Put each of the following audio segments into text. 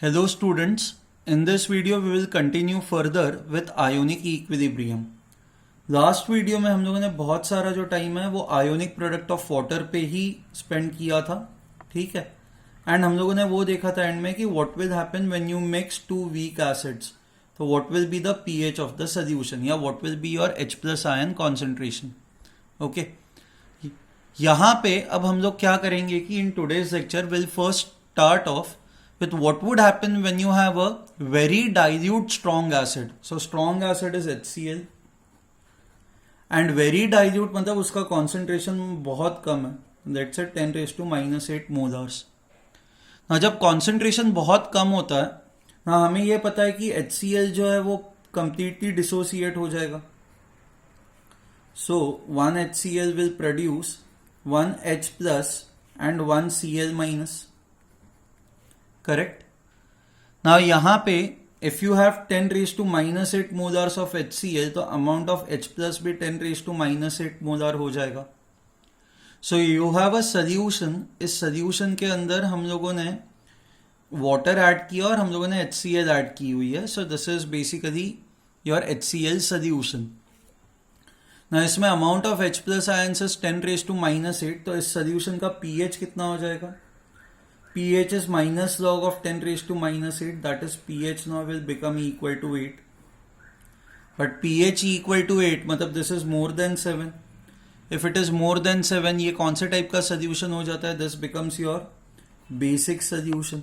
Hello students, in this video we will continue further with ionic equilibrium. Last video में हम लोगों ने बहुत सारा जो टाइम है वो आयोनिक प्रोडक्ट ऑफ वाटर पे ही स्पेंड किया था, ठीक है। एंड हम लोगों ने वो देखा था एंड में कि what will happen when you mix two weak acids, तो what will be the pH of the solution या what will be your H plus ion concentration. Okay, यहाँ पे अब हम लोग क्या करेंगे कि in today's lecture will first start off with what would happen when you have a very dilute strong acid. So strong acid is HCl and very dilute मतलब उसका concentration बहुत कम है, let's say 10 raised to -8 molars. ना जब concentration बहुत कम होता है ना हमें ये पता है कि HCl जो है वो completely dissociate हो जाएगा. So one HCl will produce one H plus and one Cl minus. Correct. Now यहाँ पे if you have 10 raised to -8 molars of HCl तो अमाउंट ऑफ H प्लस भी 10 raised to -8 मोलार हो जाएगा। So you have a solution, इस solution के अंदर हम लोगों ने वाटर ऐड किया और हम लोगों ने HCl ऐड की हुई है। सो this is basically your HCl solution. ना इसमें amount of H plus ions is 10 raised to -8, तो इस सोल्यूशन का pH कितना हो जाएगा? pH is minus log of 10 raised to -8, that is pH now will become equal to 8. But pH equal to 8 मतलब this is more than 7. If it is more than 7 ये कौन से टाइप का solution हो जाता है? This becomes your basic solution.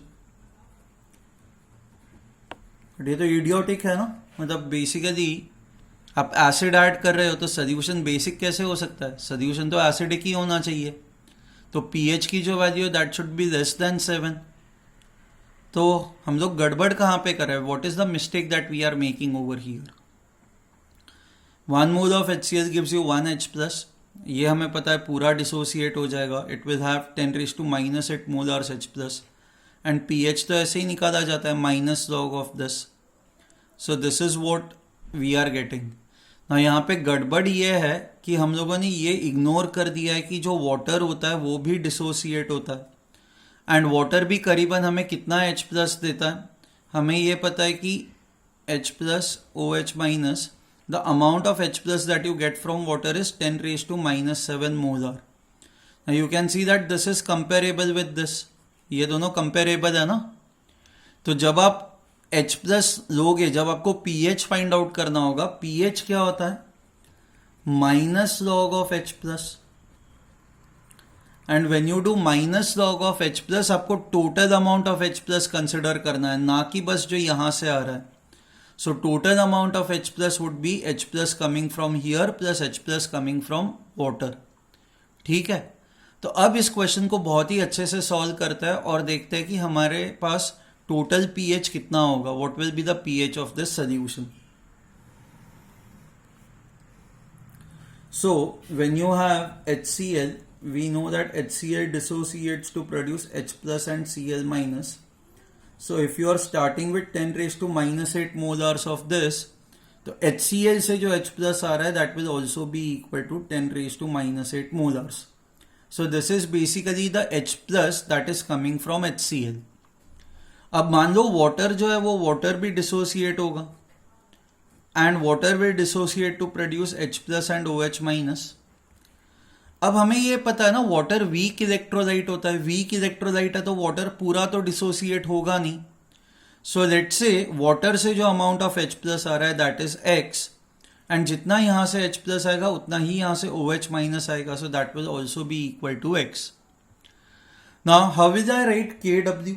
ये तो इडियोटिक है ना, मतलब बेसिकली आप एसिड ऐड कर रहे हो तो सोल्यूशन बेसिक कैसे हो सकता है? सोल्यूशन तो एसिडिक ही होना चाहिए। तो pH की जो वैल्यू है that should be less than 7। तो हम लोग गड़बड़ कहाँ पे कर रहे हैं? What is the mistake that we are making over here? 1 mole of HCl gives you 1 H plus, ये हमें पता है पूरा डिसोसिएट हो जाएगा। It will have 10 raised to -8 molars H plus and pH तो ऐसे ही निकाला जाता है minus log of this. So this is what we are getting. ना यहाँ पे गड़बड़ ये है कि हम लोगों ने ये इग्नोर कर दिया है कि जो वाटर होता है वो भी डिसोसिएट होता है एंड वाटर भी करीबन हमें कितना H प्लस देता है? हमें ये पता है कि H plus OH minus the amount of H plus that you get from water is 10 raised to -7 molar. You can see that this is comparable with this, ये दोनों कंपेरेबल है ना। तो जब आप H प्लस लोगे, जब आपको pH फाइंड आउट करना होगा, pH क्या होता है? Minus log of H plus. And when you do minus log of H plus आपको total amount of H plus consider करना है, ना कि बस जो यहां से आ रहा है। So total amount of H plus would B H plus coming from here plus H plus coming from water, ठीक है। तो अब इस क्वेश्चन को बहुत ही अच्छे से सॉल्व करता है और देखते हैं कि हमारे पास टोटल pH कितना होगा। What will be the pH of this solution? So when you have HCl, we know that HCl dissociates to produce H plus and Cl minus. So if you are starting with 10 raised to -8 molars of this, तो HCl से जो H plus आ रहा है that will also be equal to 10 raised to -8 molars. So this is basically the H plus that is coming from HCl. अब मान लो water जो है वो वाटर भी डिसोसिएट होगा and water will dissociate to produce H plus and OH minus. अब हमें ये पता है ना वाटर वीक इलेक्ट्रोलाइट होता है, वीक इलेक्ट्रोलाइट है तो वाटर पूरा तो डिसोसिएट होगा नहीं। सो लेट्स से वाटर से जो अमाउंट ऑफ H प्लस आ रहा है दैट इज X एंड जितना यहां से H प्लस आएगा उतना ही यहां से OH माइनस आएगा। So that will also be equal to X। Now how will I write KW?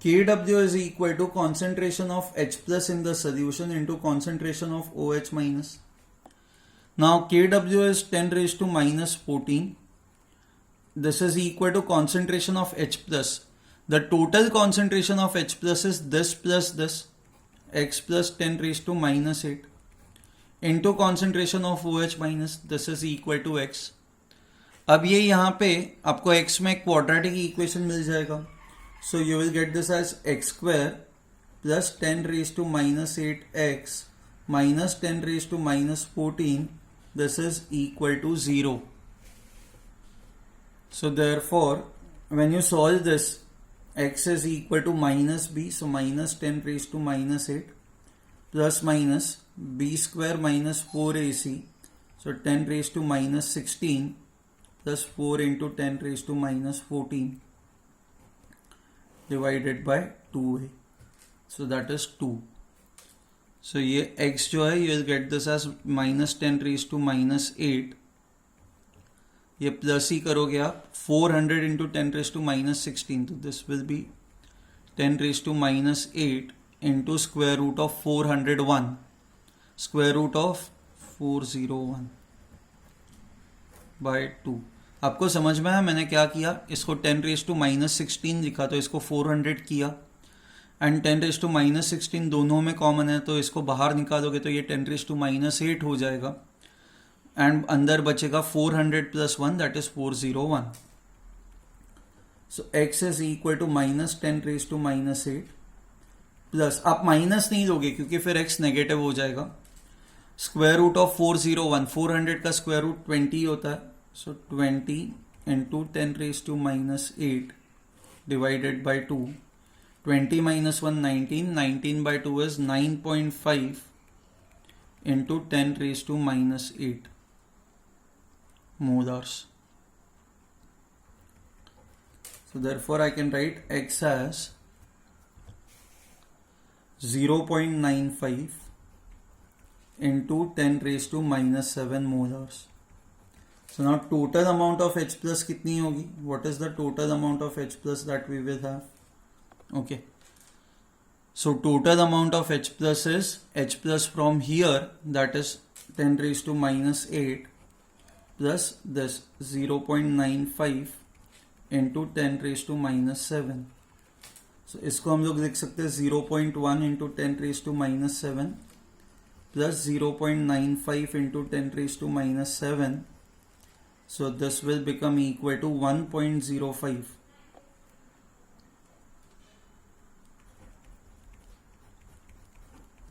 KW is equal to concentration of H plus in the solution into concentration of OH minus. Now KW is 10 raised to -14. This is equal to concentration of H plus. The total concentration of H plus is this plus this, X plus 10 raised to -8 into concentration of OH minus. This is equal to X. अब ये यहाँ पे आपको X में quadratic equation मिल जाएगा। So you will get this as x square plus 10 raised to -8x minus 10 raised to -14. This is equal to 0. So therefore, when you solve this, x is equal to minus b, so minus 10 raised to minus 8 plus minus b square minus 4ac, so 10 raised to minus 16 plus 4 into 10 raised to minus 14 divided by 2a, so that is 2. So ये x जो है, you will get this as minus 10 raised to minus 8, ये plus ही करोगे आप 400 into 10 raised to minus 16, तो this will be 10 raised to minus 8 into square root of 401, square root of 401 by 2. आपको समझ में है मैंने क्या किया? इसको 10 raised to minus 16 लिखा तो इसको 400 किया, एंड 10 raised to minus 16 दोनों में कॉमन है तो इसको बाहर निकालोगे तो ये 10 raised to minus 8 हो जाएगा, एंड अंदर बचेगा 400 plus 1, that is 401. So x is equal to minus 10 raised to minus 8 plus, आप माइनस नहीं दोगे क्योंकि फिर x नेगेटिव हो जाएगा, स्क्वायर रूट ऑफ 401, 400 का स्क्वायर रूट 20 होता है, सो 20 into 10 raised to minus 8 divided by 2. 20 minus 1 19, 19 by 2 is 9.5 into 10 raised to minus 8 molars. So therefore I can write x as 0.95 into 10 raised to minus 7 molars. So now total amount of H plus kitni hogi? What is the total amount of H plus that we will have? Okay, so total amount of H plus is H plus from here, that is 10 raised to minus 8 plus this 0.95 into 10 raised to minus 7. So इसको हम लोग लिख सकते हैं 0.1 into 10 raised to minus 7 plus 0.95 into 10 raised to minus 7. So this will become equal to 1.05.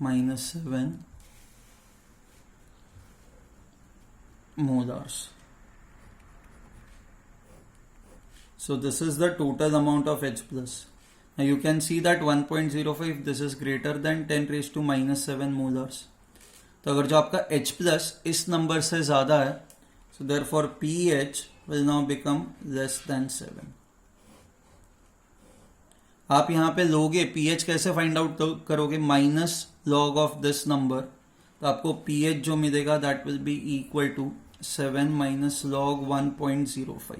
minus 7 molars. So this is the total amount of H plus. Now you can see that 1.05, this is greater than 10 raised to minus 7 molars. तो अगर जो आपका H plus इस number से ज़्यादा है, so therefore pH will now become less than 7. आप यहाँ पे लोगे pH कैसे फाइंड आउट करोगे? Minus log of this number, तो आपको pH जो मिलेगा that will be equal to 7 minus log 1.05.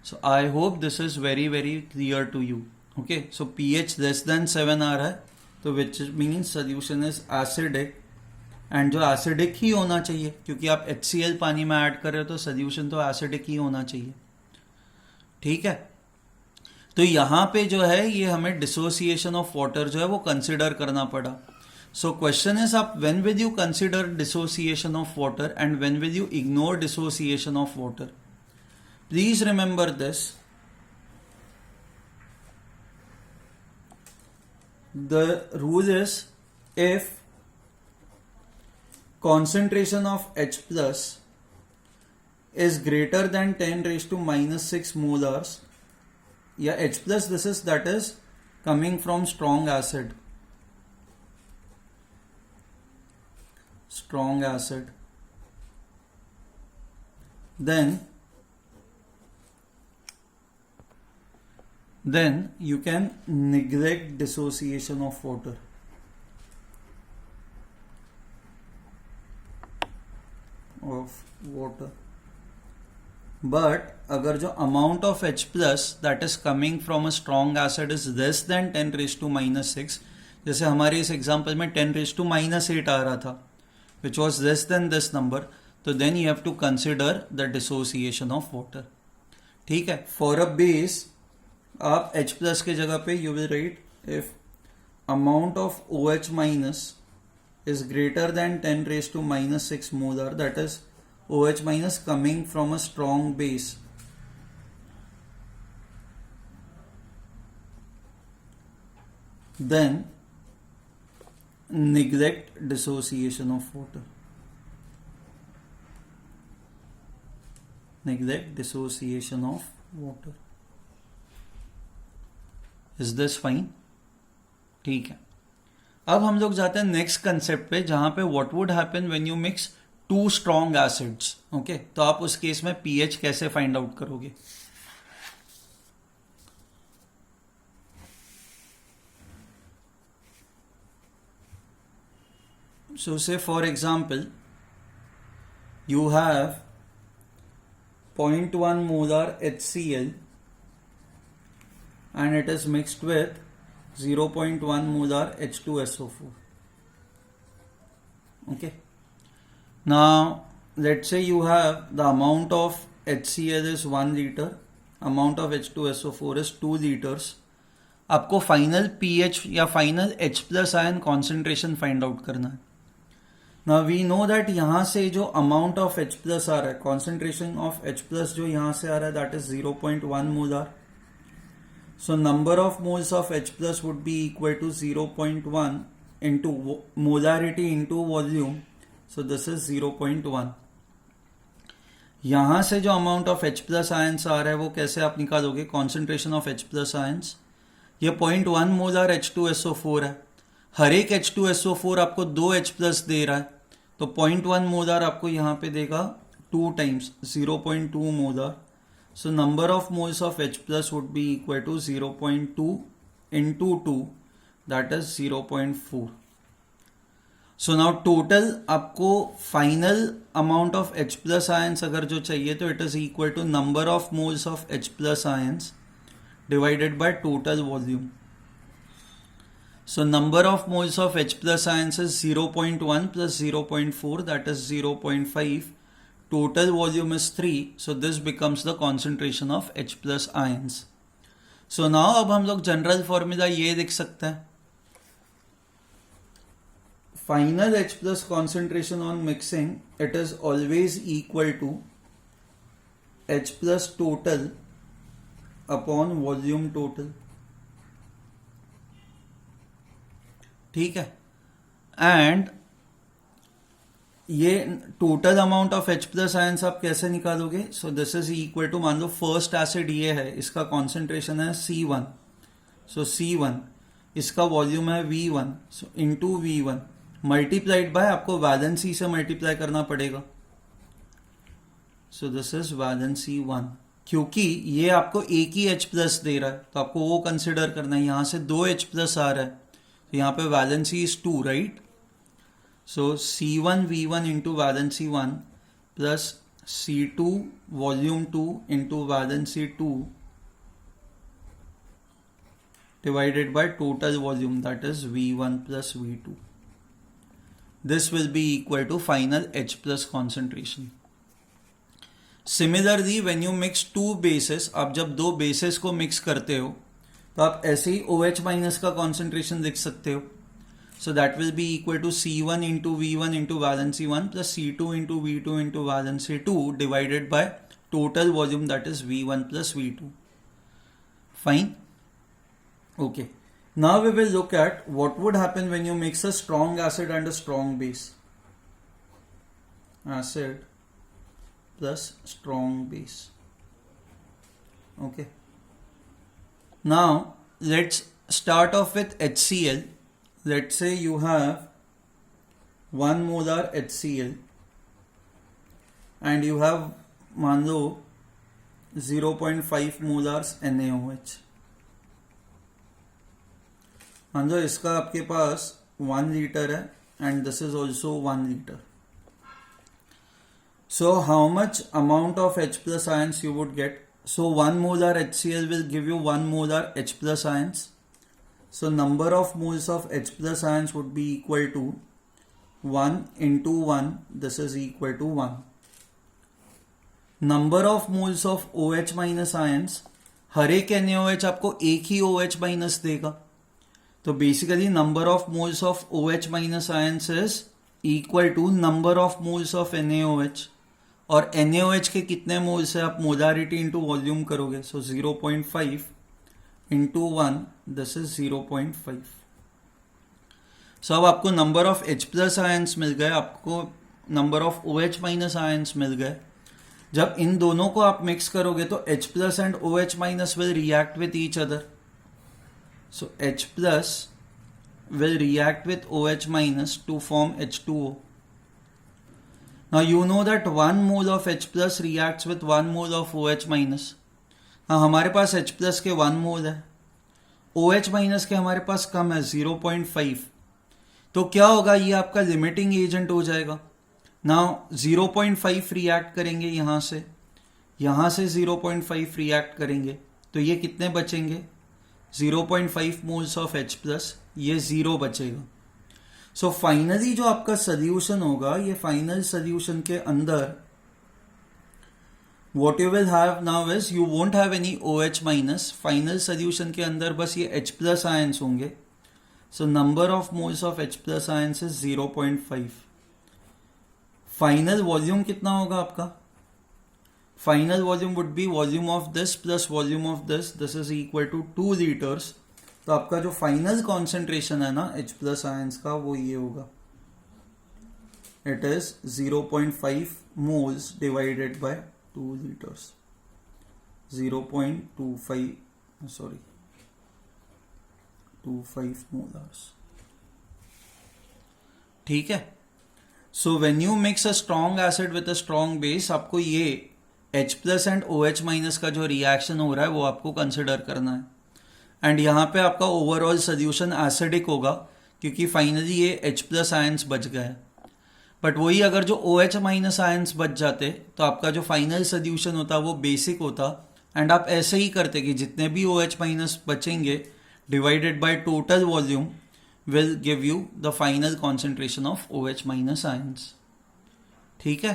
So I hope this is very very clear to you. Okay, so pH less than 7 आ रहा है तो which means solution is acidic, and जो acidic ही होना चाहिए क्योंकि आप HCl पानी में ऐड कर रहे हो तो सोल्यूशन तो एसिडिक ही होना चाहिए. ठीक है, तो यहाँ पे जो है ये हमें डिसोसिएशन ऑफ वाटर जो है वो कंसिडर करना पड़ा. सो क्वेश्चन इज आप when will you consider dissociation of water and when will you ignore dissociation of water? Please remember this. The rule is if concentration of H plus is greater than 10 raised to minus 6 molars, yeah, H plus this is that is coming from strong acid, then you can neglect dissociation of water. But अगर जो amount of H plus that is coming from a strong acid is less than 10 raised to minus 6, जैसे हमारे इस example में 10 raised to minus 8 आ रहा था which was less than this number, तो then you have to consider the dissociation of water. ठीक है, for a base आप H plus के जगह पे you will write if amount of OH minus is greater than 10 raised to minus 6 molar, that is OH minus coming from a strong base, then neglect dissociation of water. neglect dissociation of water. Is this fine? ठीक है. अब हम लोग जाते हैं next concept पे, जहां पे what would happen when you mix two strong acids. Okay, तो आप उस केस में पीएच कैसे फाइंड आउट करोगे. So say for example, you have 0.1 molar HCl and it is mixed with 0.1 molar H2SO4. Okay. Now let's say you have the amount of HCl is 1 liter, amount of H2SO4 is 2 liters. आपको final pH या final H plus ion concentration find out करना है. Now we know that यहाँ से जो amount of H plus आ रहा है, concentration of H plus जो यहाँ से आ रहा है, that is 0.1 molar. So number of moles of H plus would be equal to 0.1 into molarity into volume. So this is 0.1. यहाँ से जो amount of H plus ions आ रहा है वो कैसे आप निकालोगे, concentration of H plus ions. ये 0.1 molar H2SO4 है. हर एक H2SO4 आपको 2 H plus दे रहा है, तो 0.1 मोलर आपको यहाँ पे देगा 2 times 0.2 molar. So number of moles of H plus would be equal to 0.2 into 2, that is 0.4. So now total आपको final amount of H plus ions अगर जो चाहिए तो it is equal to number of moles of H plus ions divided by total volume. So number of moles of H plus ions is 0.1 plus 0.4, that is 0.5. Total volume is 3. So this becomes the concentration of H plus ions. So now अब हम लोग general formula ये लिख सकते हैं. Final H plus concentration on mixing, it is always equal to H plus total upon volume total. ठीक है. And ये total amount of H plus ions आप कैसे निकालोगे. So this is equal to, मान लो फर्स्ट एसिड ये है, इसका कॉन्सेंट्रेशन है C1. सो C1, इसका वॉल्यूम है V1. So into V1 multiplied by, आपको वैलेंसी से मल्टीप्लाई करना पड़ेगा. सो दिस इज वैलेंसी 1. क्योंकि ये आपको एक ही H प्लस दे रहा है तो आपको वो कंसिडर करना है. यहां से 2 H प्लस आ रहा है तो यहाँ पे valency is 2, right. So C1 V1 into valency 1 plus C2 volume 2 into valency 2 divided by total volume, that is V1 plus V2. This will be equal to final H plus concentration. Similarly when you mix two bases, आप जब दो bases को mix करते हो तो आप ऐसे ही OH माइनस का कॉन्सेंट्रेशन लिख सकते हो. So that will be equal to C1 into V1 into valency 1 plus C2 into V2 into valency 2 divided by total volume, that is V1 plus V2. Fine. Okay, now we will look at what would happen when you mix a strong acid and a strong base. Acid plus strong base. Okay. Now let's start off with HCl. Let's say you have 1 molar HCl and you have मान लो 0.5 molars NaOH. मान लो इसका आपके पास 1 liter है and this is also 1 liter. So how much amount of H plus ions you would get? So 1 molar HCl will give you 1 molar H plus ions. So number of moles of H plus ions would be equal to 1 into 1. This is equal to 1. Number of moles of OH minus ions, हर एक NaOH आपको एक ही OH minus देगा. तो basically number of moles of OH minus ions is equal to number of moles of NaOH. और NaOH के कितने moles है आप मोलारिटी इंटू वॉल्यूम करोगे. So 0.5 into 1, this is 0.5. So अब आपको number of H plus ions मिल गए, आपको number of OH minus ions मिल गए. जब इन दोनों को आप मिक्स करोगे तो H plus and OH minus will react with each other. So H plus will react with OH minus to form H2O. Now you know that 1 mole of H plus reacts with 1 mole of OH minus. हाँ, हमारे पास H plus के 1 mole है, OH minus के हमारे पास कम है 0.5. तो क्या होगा, ये आपका लिमिटिंग एजेंट हो जाएगा. नाउ 0.5 रिएक्ट करेंगे यहाँ से 0.5 रिएक्ट करेंगे, तो ये कितने बचेंगे, 0.5 मोल्स ऑफ H प्लस, ये 0 बचेगा. सो फाइनली जो आपका सोल्यूशन होगा, ये फाइनल सोल्यूशन के अंदर what you will have now is you won't have any OH minus. Final solution के अंदर बस ये H प्लस आयंस होंगे. So number of moles of H plus ions is 0.5. Final volume कितना होगा आपका, final volume would be volume of this plus volume of this is equal to 2 litres. तो आपका जो फाइनल कॉन्सेंट्रेशन है ना H plus ions का, वो ये होगा, it is 0.5 moles divided by 2 litres, 25 molars. ठीक है. So when you mix a strong acid with a strong base, आपको ये H plus and OH minus का जो रिएक्शन हो रहा है वो आपको कंसिडर करना है. एंड यहाँ पे आपका ओवरऑल सोल्यूशन एसिडिक होगा, क्योंकि फाइनली ये H प्लस आयंस बच गए. बट वही अगर जो OH माइनस आयंस बच जाते तो आपका जो फाइनल सोल्यूशन होता वो बेसिक होता. एंड आप ऐसे ही करते कि जितने भी OH माइनस बचेंगे divided by total volume will give you the final concentration of OH minus ions. ठीक है.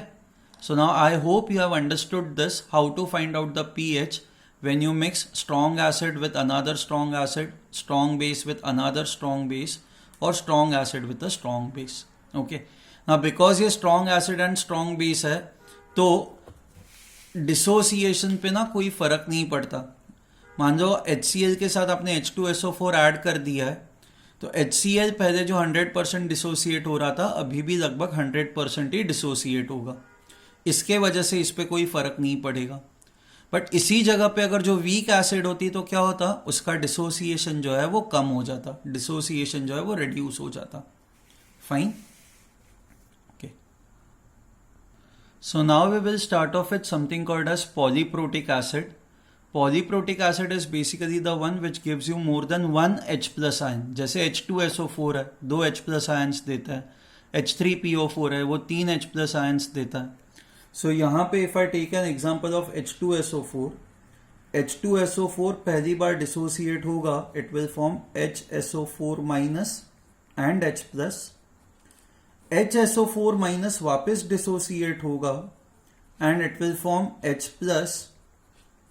So now I hope you have understood this, how to find out the pH when you mix strong acid with another strong acid, strong base with another strong base, or strong acid with a strong base. Okay. Now because ये strong acid and strong base है, तो dissociation पे ना कोई फर्क नहीं पड़ता. मान लो HCl के साथ आपने H2SO4 ऐड कर दिया है, तो HCl पहले जो 100% डिसोसिएट हो रहा था, अभी भी लगभग 100% ही डिसोसिएट होगा. इसके वजह से इस पे कोई फर्क नहीं पड़ेगा. बट इसी जगह पे अगर जो वीक एसिड होती तो क्या होता, उसका डिसोसिएशन जो है वो कम हो जाता, डिसोसिएशन जो है वो रिड्यूस हो जाता. Fine. Okay. So now we will start off with something called as polyprotic acid. Polyprotic acid is basically the one which gives you more than one H plus ion. जैसे H2SO4 है, 2 H plus ions देता है, H3PO4 है, वो 3 H plus ions देता है. So यहाँ पे if I take an example of H2SO4, H2SO4 पहली बार डिसोसिएट होगा, it will form HSO4 minus and H plus. HSO4 minus वापस डिसोसिएट होगा and it will form H plus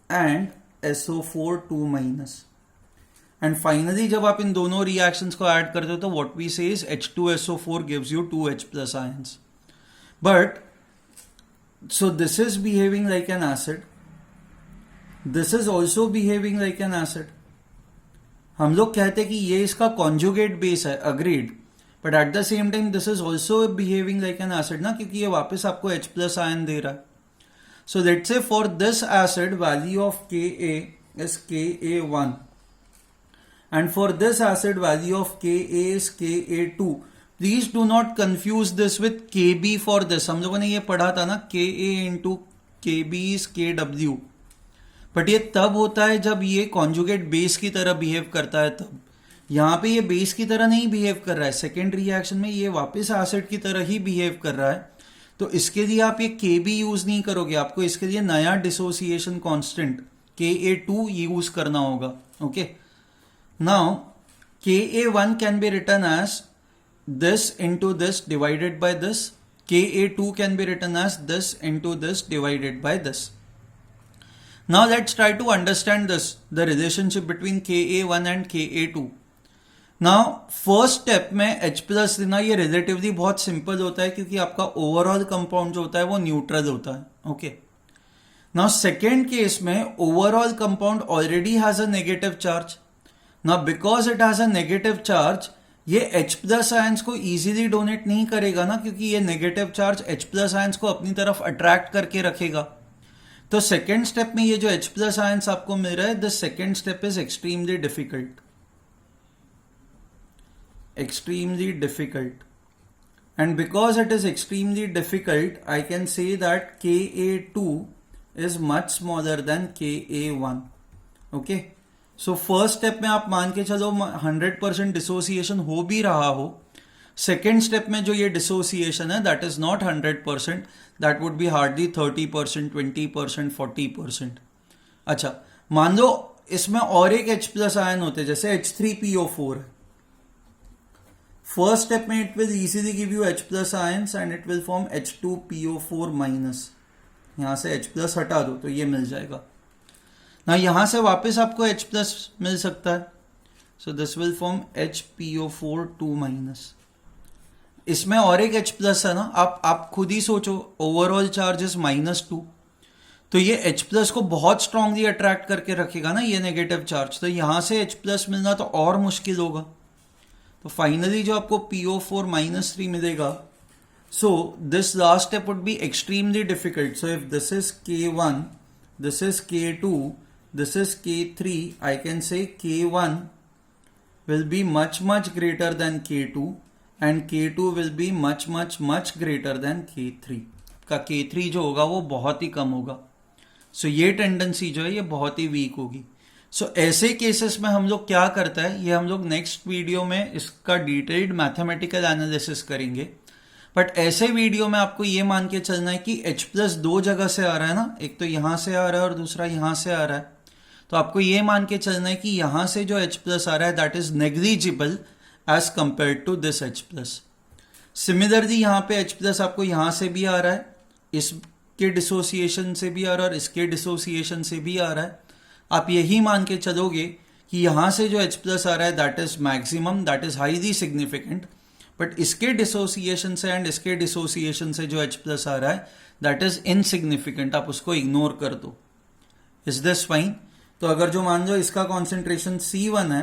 and SO4 2 minus. And finally जब आप इन दोनों reactions को add करते हो तो व्हाट वी से is H2SO4 gives you 2 H plus ions. But so this is behaving like an acid, this is also behaving like an acid. हम लोग कहते कि ये इसका कॉन्जुगेट बेस है, agreed, but at the same time this is also behaving like an acid ना, क्योंकि ये वापस आपको H plus ion दे रहा है. So let's say for this acid value of Ka is Ka1 and for this acid value of Ka is Ka2. Please do not confuse this with Kb for this. हम लोगों ने ये पढ़ा था ना, Ka into Kb is Kw. But ये तब होता है जब ये कॉन्जुगेट बेस की तरह बिहेव करता है. तब यहाँ पे ये बेस की तरह नहीं बिहेव कर रहा है, सेकेंड रिएक्शन में ये वापस एसिड की तरह ही बिहेव कर रहा है. तो इसके लिए आप ये Kb यूज नहीं करोगे, आपको इसके लिए नया डिसोसिएशन कांस्टेंट Ka2 यूज करना होगा. Okay. Now Ka1 can be written as this into this divided by this, Ka2 can be written as this into this divided by this. Now let's try to understand this, the relationship between Ka1 and Ka2. Now first step में H plus देना ये relatively बहुत simple होता है, क्योंकि आपका overall compound जो होता है वो न्यूट्रल होता है. ओके. नाउ सेकेंड केस में overall compound already has a negative charge. Now because it has a negative charge, ये H प्लस आयंस को इजीली डोनेट नहीं करेगा ना, क्योंकि ये negative charge H plus ions को अपनी तरफ अट्रैक्ट करके रखेगा. तो सेकेंड स्टेप में ये जो H प्लस आयंस आपको मिल रहा है, the second step is extremely difficult, extremely difficult, and because it is extremely difficult I can say that Ka2 is much smaller than Ka1. okay, so first step में आप मान के चलो 100% dissociation हो भी रहा हो, सेकेंड स्टेप में जो ये डिसोसिएशन है that is not 100%, that would be hardly 30%, 20%, 40%. अच्छा, मान लो इसमें और एक H प्लस आयन होते जैसे H3PO4 है. फर्स्ट स्टेप में it will easily give you H plus ions and it will form H2PO4 minus. यहां से H प्लस हटा दो तो ये मिल जाएगा ना, यहां से वापस आपको H प्लस मिल सकता है. So this will form HPO4 2 minus. इसमें और एक H प्लस है ना, आप खुद ही सोचो, ओवरऑल चार्ज इज -2, तो ये H प्लस को बहुत स्ट्रांगली अट्रैक्ट करके रखेगा ना ये नेगेटिव चार्ज, तो यहां से H प्लस मिलना तो और मुश्किल होगा. तो फाइनली जो आपको PO4 -3 मिलेगा. So this last step would be extremely difficult. So if this is K1, this is K2, this is K3, I can say K1 will be much greater than K2 and K2 will be much greater than K3. का K3 जो होगा वो बहुत ही कम होगा. सो ये tendency जो है ये बहुत ही वीक होगी. सो ऐसे केसेस में हम लोग क्या करता है, ये हम लोग नेक्स्ट वीडियो में इसका डिटेल्ड मैथमेटिकल एनालिसिस करेंगे. बट ऐसे वीडियो में आपको ये मान के चलना है कि H प्लस दो जगह से आ रहा है ना, एक तो यहां से आ रहा है और दूसरा यहां से आ रहा है. तो आपको ये मान के चलना है कि यहां से जो H प्लस आ रहा है that is negligible as compare to this H plus. Similarly यहाँ पे H प्लस आपको यहां से भी आ रहा है, इसके डिसोसिएशन से भी आ रहा है और इसके डिसोसिएशन से भी आ रहा है. आप यही मान के चलोगे कि यहां से जो H प्लस आ रहा है that is maximum, that is highly significant, but इसके डिसोसिएशन से एंड इसके डिसोसिएशन से जो H प्लस आ रहा है दैट इज इनसिग्निफिकेंट, आप उसको इग्नोर कर दो. Is this fine? तो अगर जो मान लो इसका कॉन्सेंट्रेशन C1 है,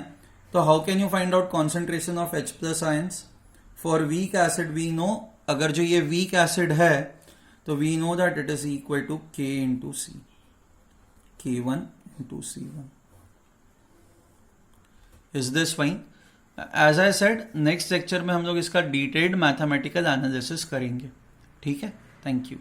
तो how can you find out concentration of H plus ions? For weak acid we know, अगर जो ये वीक एसिड है तो we know that it is equal to K into C, K1 into C1. Is this fine? As I said, next lecture में हम लोग इसका detailed mathematical analysis करेंगे. ठीक है, थैंक यू.